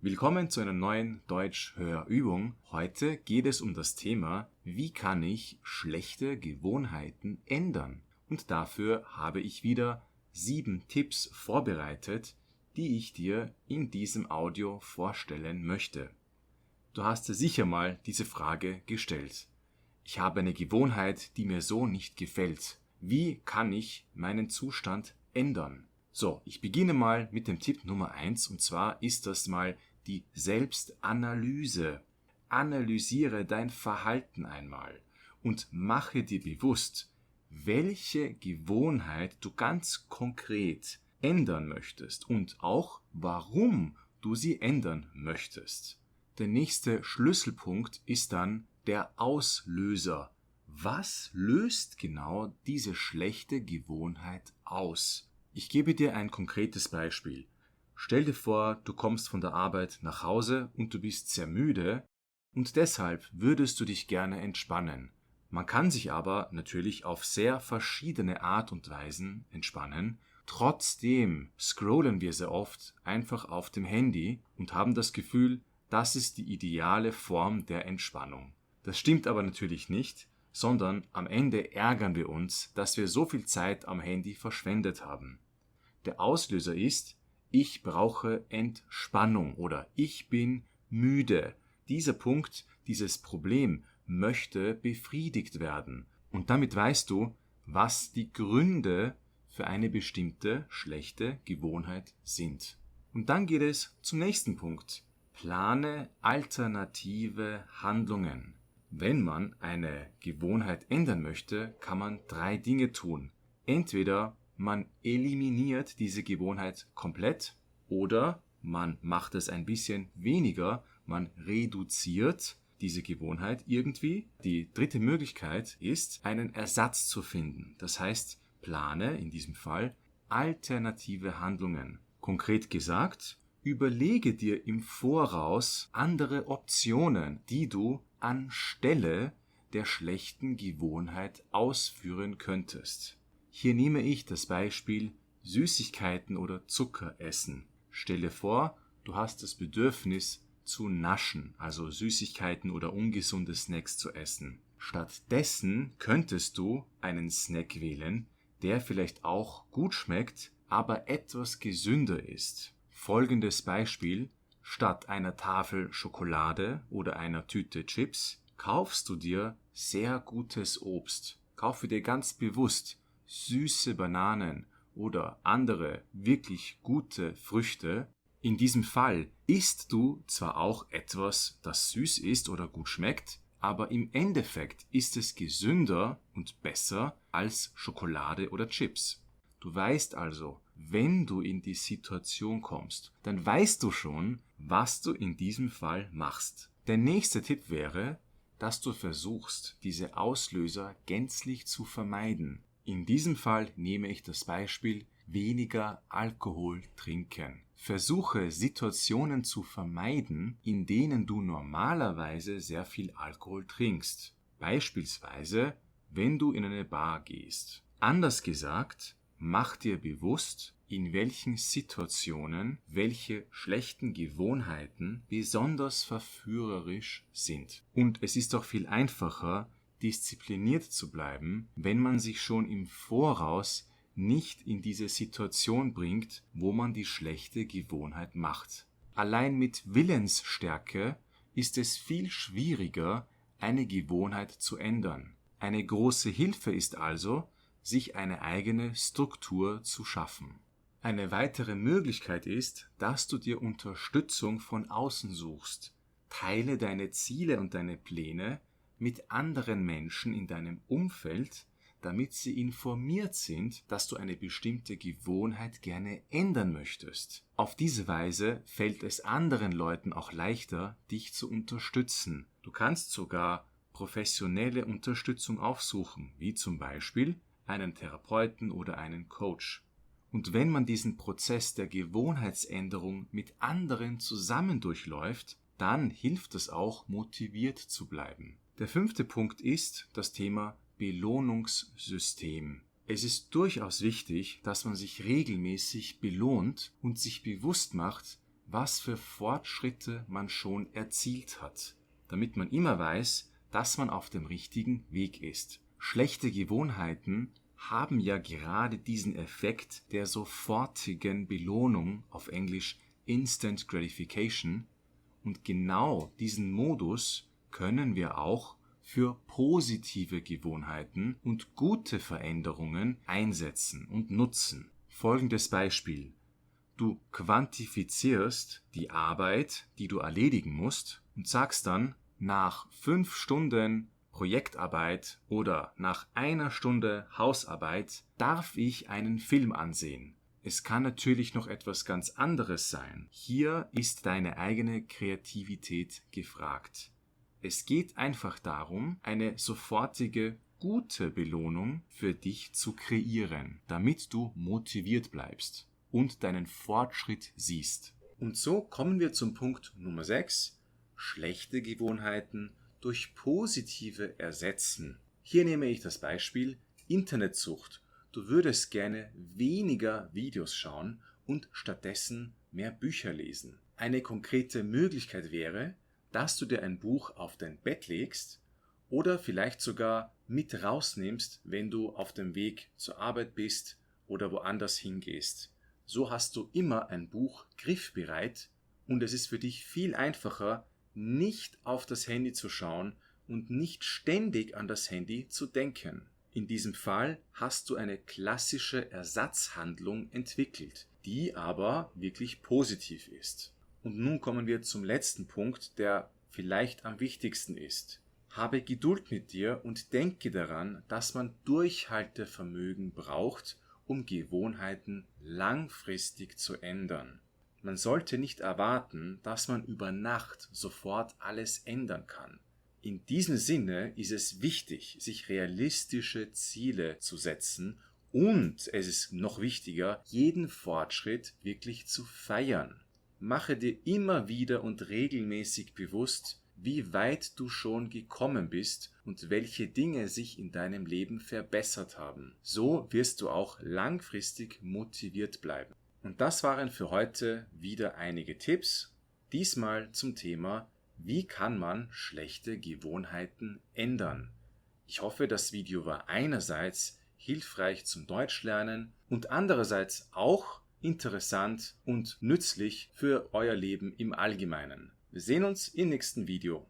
Willkommen zu einer neuen Deutsch-Hörübung. Heute geht es um das Thema, wie kann ich schlechte Gewohnheiten ändern? Und dafür habe ich wieder 7 Tipps vorbereitet, die ich dir in diesem Audio vorstellen möchte. Du hast dir sicher mal diese Frage gestellt. Ich habe eine Gewohnheit, die mir so nicht gefällt. Wie kann ich meinen Zustand ändern? So, ich beginne mal mit dem Tipp Nummer 1 und zwar ist das mal die Selbstanalyse. Analysiere dein Verhalten einmal und mache dir bewusst, welche Gewohnheit du ganz konkret ändern möchtest und auch warum du sie ändern möchtest. Der nächste Schlüsselpunkt ist dann der Auslöser. Was löst genau diese schlechte Gewohnheit aus? Ich gebe dir ein konkretes Beispiel. Stell dir vor, du kommst von der Arbeit nach Hause und du bist sehr müde und deshalb würdest du dich gerne entspannen. Man kann sich aber natürlich auf sehr verschiedene Art und Weisen entspannen. Trotzdem scrollen wir sehr oft einfach auf dem Handy und haben das Gefühl, das ist die ideale Form der Entspannung. Das stimmt aber natürlich nicht, sondern am Ende ärgern wir uns, dass wir so viel Zeit am Handy verschwendet haben. Der Auslöser ist, ich brauche Entspannung oder ich bin müde. Dieser Punkt, dieses Problem möchte befriedigt werden. Und damit weißt du, was die Gründe für eine bestimmte schlechte Gewohnheit sind. Und dann geht es zum nächsten Punkt. Plane alternative Handlungen. Wenn man eine Gewohnheit ändern möchte, kann man 3 Dinge tun. Entweder man eliminiert diese Gewohnheit komplett oder man macht es ein bisschen weniger, man reduziert diese Gewohnheit irgendwie. Die dritte Möglichkeit ist, einen Ersatz zu finden. Das heißt, plane in diesem Fall alternative Handlungen. Konkret gesagt, überlege dir im Voraus andere Optionen, die du anstelle der schlechten Gewohnheit ausführen könntest. Hier nehme ich das Beispiel Süßigkeiten oder Zucker essen. Stell dir vor, du hast das Bedürfnis zu naschen, also Süßigkeiten oder ungesunde Snacks zu essen. Stattdessen könntest du einen Snack wählen, der vielleicht auch gut schmeckt, aber etwas gesünder ist. Folgendes Beispiel: Statt einer Tafel Schokolade oder einer Tüte Chips kaufst du dir sehr gutes Obst. Kaufe dir ganz bewusst süße Bananen oder andere wirklich gute Früchte. In diesem Fall isst du zwar auch etwas, das süß ist oder gut schmeckt, aber im Endeffekt ist es gesünder und besser als Schokolade oder Chips. Du weißt also, wenn du in die Situation kommst, dann weißt du schon, was du in diesem Fall machst. Der nächste Tipp wäre, dass du versuchst, diese Auslöser gänzlich zu vermeiden. In diesem Fall nehme ich das Beispiel weniger Alkohol trinken. Versuche Situationen zu vermeiden, in denen du normalerweise sehr viel Alkohol trinkst. Beispielsweise, wenn du in eine Bar gehst. Anders gesagt, mach dir bewusst, in welchen Situationen welche schlechten Gewohnheiten besonders verführerisch sind. Und es ist doch viel einfacher, diszipliniert zu bleiben, wenn man sich schon im Voraus nicht in diese Situation bringt, wo man die schlechte Gewohnheit macht. Allein mit Willensstärke ist es viel schwieriger, eine Gewohnheit zu ändern. Eine große Hilfe ist also, sich eine eigene Struktur zu schaffen. Eine weitere Möglichkeit ist, dass du dir Unterstützung von außen suchst. Teile deine Ziele und deine Pläne mit anderen Menschen in deinem Umfeld, damit sie informiert sind, dass du eine bestimmte Gewohnheit gerne ändern möchtest. Auf diese Weise fällt es anderen Leuten auch leichter, dich zu unterstützen. Du kannst sogar professionelle Unterstützung aufsuchen, wie zum Beispiel einen Therapeuten oder einen Coach. Und wenn man diesen Prozess der Gewohnheitsänderung mit anderen zusammen durchläuft, dann hilft es auch, motiviert zu bleiben. Der 5. Punkt ist das Thema Belohnungssystem. Es ist durchaus wichtig, dass man sich regelmäßig belohnt und sich bewusst macht, was für Fortschritte man schon erzielt hat, damit man immer weiß, dass man auf dem richtigen Weg ist. Schlechte Gewohnheiten haben ja gerade diesen Effekt der sofortigen Belohnung, auf Englisch Instant Gratification, und genau diesen Modus können wir auch für positive Gewohnheiten und gute Veränderungen einsetzen und nutzen. Folgendes Beispiel. Du quantifizierst die Arbeit, die du erledigen musst, und sagst dann, nach 5 Stunden Projektarbeit oder nach 1 Stunde Hausarbeit darf ich einen Film ansehen. Es kann natürlich noch etwas ganz anderes sein. Hier ist deine eigene Kreativität gefragt. Es geht einfach darum, eine sofortige, gute Belohnung für dich zu kreieren, damit du motiviert bleibst und deinen Fortschritt siehst. Und so kommen wir zum Punkt Nummer 6, schlechte Gewohnheiten durch positive ersetzen. Hier nehme ich das Beispiel Internetsucht. Du würdest gerne weniger Videos schauen und stattdessen mehr Bücher lesen. Eine konkrete Möglichkeit wäre, dass du dir ein Buch auf dein Bett legst oder vielleicht sogar mit rausnimmst, wenn du auf dem Weg zur Arbeit bist oder woanders hingehst. So hast du immer ein Buch griffbereit und es ist für dich viel einfacher, nicht auf das Handy zu schauen und nicht ständig an das Handy zu denken. In diesem Fall hast du eine klassische Ersatzhandlung entwickelt, die aber wirklich positiv ist. Und nun kommen wir zum letzten Punkt, der vielleicht am wichtigsten ist. Habe Geduld mit dir und denke daran, dass man Durchhaltevermögen braucht, um Gewohnheiten langfristig zu ändern. Man sollte nicht erwarten, dass man über Nacht sofort alles ändern kann. In diesem Sinne ist es wichtig, sich realistische Ziele zu setzen und es ist noch wichtiger, jeden Fortschritt wirklich zu feiern. Mache dir immer wieder und regelmäßig bewusst, wie weit du schon gekommen bist und welche Dinge sich in deinem Leben verbessert haben. So wirst du auch langfristig motiviert bleiben. Und das waren für heute wieder einige Tipps, diesmal zum Thema, wie kann man schlechte Gewohnheiten ändern? Ich hoffe, das Video war einerseits hilfreich zum Deutschlernen und andererseits auch interessant und nützlich für euer Leben im Allgemeinen. Wir sehen uns im nächsten Video.